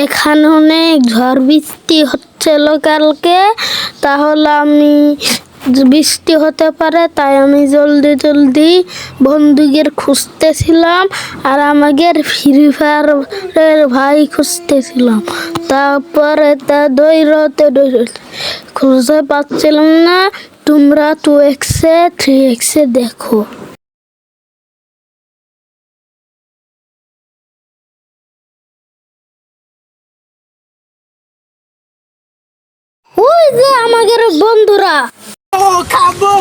এখানে অনেক ঝড় বৃষ্টি হচ্ছিল কালকে, তাহলে আমি বৃষ্টি হতে পারে তাই আমি জলদি জলদি বন্দুকের খুঁজতেছিলাম আর আমাদের ফ্রি ফায়ারের ভাই খুঁজতেছিলাম। তারপরে তা দৌড়তে খুঁজে পাচ্ছিলাম না। তোমরা 2x-এ 3x-এ দেখো। ওই যে আমাদের বন্ধুরা খাবো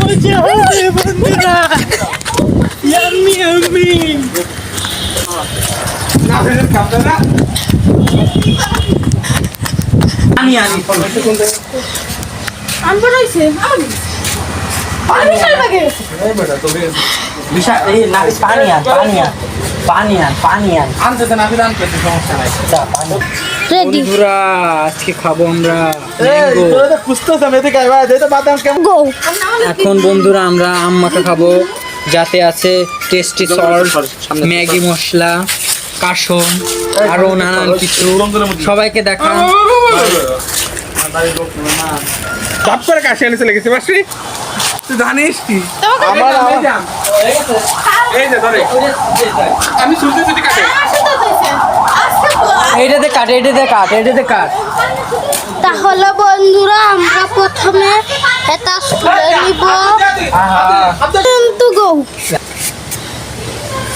মজা হবে বন্ধুরা। ইয়াম্মি ইয়াম্মি না ভেবে খাবে না। আনি আনবো রইছে পানি খাই লাগে এই বেটা তো বিশা এই না পানি আন আনতে না আমি দান করতে সমস্যা নাই। রেডি বন্ধুরা আজকে খাবো আমরা এই ম্যাঙ্গো। তোরা তো কুস্তো সমেতে খাইবা যেটা বাদাম কেমন গো। এখন বন্ধুরা আমরা আম মাখা খাবো, যাতে আছে টেস্টি সল্ট, ম্যাগি মশলা, কাসম, আরো নানান কিছু। সবাইকে দেখান। চাপ করে কাশি আনিতে লেগেছে মাসি, তুই জানিস কি আমার এই যে ধরে আমি শুনতে শুনতে কাটে এইটাতে কাট। তাহলে বন্ধুরা আমরা প্রথমে এটা তুলে নিব কিন্তু গো।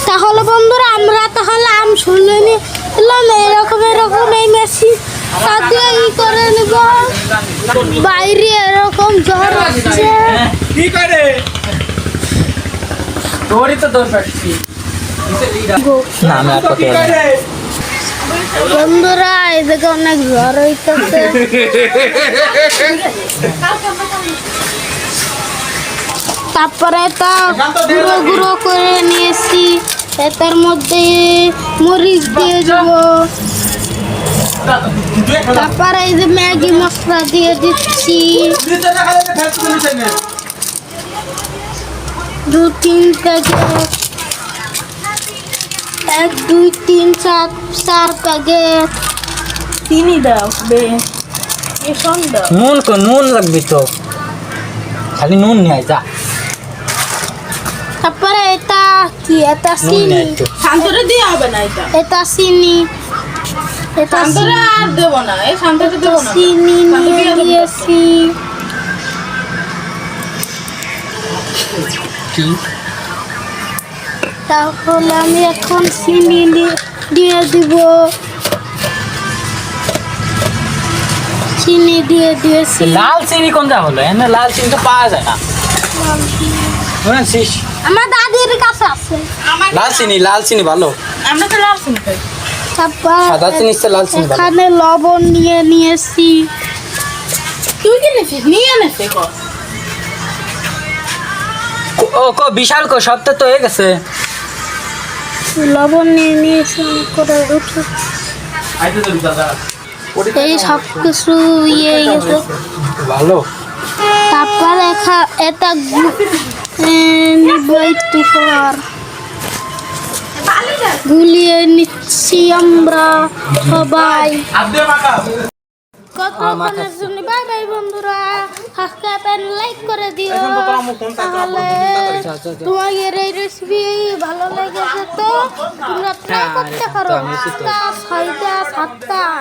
তাহলে বন্ধুরা আমরা তাহলে আম শুলে নিলাম এরকম এই মেশিন তাতে করে নিব। বাইরে এরকম ঝড় হচ্ছে, কি করে তোরই তো দোষ আসছি না, আমি আর কি করে বন্ধুরা এদিকে অনেক ঝড় হইতেছে। তারপরে এটা গুঁড়ো গুঁড়ো করে নিয়েছি, এটার মধ্যে মরিচ দিয়ে দিব। তারপরে এই যে ম্যাগি মশলা দিয়ে দিচ্ছি, 2-3 প্যাকেট, 1 2 3 4 4 প্যাকেট। চিনি দাও বে এসন দাও নুন লাগবে তো, খালি নুন নিয়ে যা। তারপরে এটা কি, এটা নুন চিনি, নিয়ে একটু। শান্তরে দিয়ে হবে না এটা এটা চিনি, এটা শান্তরে আর দেবো না, এই শান্তরে দেবো না। চিনি নিয়ে দিয়েছি। কি তাহলে আমি এখন চিনি দিয়ে দিব। চিনি দিয়ে দিয়েছি। লাল চিনি কোনটা হলো? এনে লাল চিনি তো পাওয়া যায় না, বুঝছিস? আমার দাদির কাছে আছে। লাল চিনি ভালো। আমরা তো লাল চিনি খাই। তারপর সাদা চিনি চেয়ে লাল চিনি ভালো। এখানে লবণ নিয়ে নিয়েছি। তুই কি নিছিস? নিয়ে এনেছে কো বিশাল সপ্তাহ তো হয়ে গেছে। লবণ নিয়ে নিয়েছি করে উঠে আইতে তো দাদা এই সব কিছু ইয়ে গেছে। ভালো। তারপর এটা নিব একটু পর গুলিয়ে নিচ্ছি আমরা সবাই। আদে মাকা কতক্ষণের জন্য বাই বাই বন্ধুরা, সাবস্ক্রাইব এন্ড লাইক করে দিও। তাহলে তোমাদের এই রেসিপি ভালো লেগেছে তো তোমরা ট্রাই করতে পারো। 5টা 6টা 7টা